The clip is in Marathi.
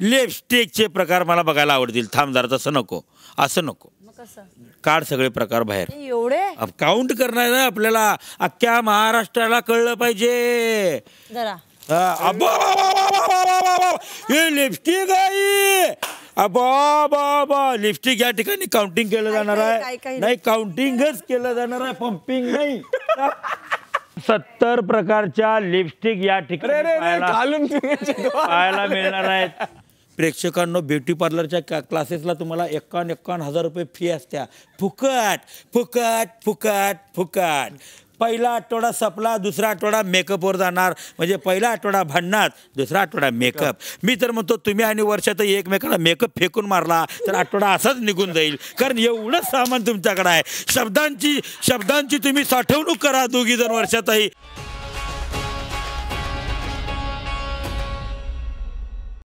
लिपस्टिकचे प्रकार मला बघायला आवडतील. थांब जरा, तसं नको, असं नको. काढ सगळे प्रकार बाहेर. एवढे काउंट करणार ना आपल्याला, अख्ख्या महाराष्ट्राला कळलं पाहिजे. जरा हे लिपस्टिक आहे. अबा लिपस्टिक या ठिकाणी काउंटिंग केलं जाणार आहे. नाही, काउंटिंगच केलं जाणार आहे, पंपिंग नाही. 70 प्रकारच्या लिपस्टिक या ठिकाणी पाहायला मिळणार आहेत. प्रेक्षकांनो, ब्युटी पार्लरच्या क्लासेसला तुम्हाला 51,000 रुपये फी असत्या. फुकट फुकट फुकट फुकट. पहिला आठवडा संपला, दुसरा आठवडा मेकअपवर जाणार. म्हणजे पहिला आठवडा भांडणार, दुसरा आठवडा मेकअप. मी तर म्हणतो तुम्ही आणि वर्षात एकमेकाला मेकअप फेकून मारला तर आठवडा असाच निघून जाईल. कारण एवढं सामान तुमच्याकडे आहे. शब्दांची तुम्ही साठवणूक करा दोघी जण वर्षातही.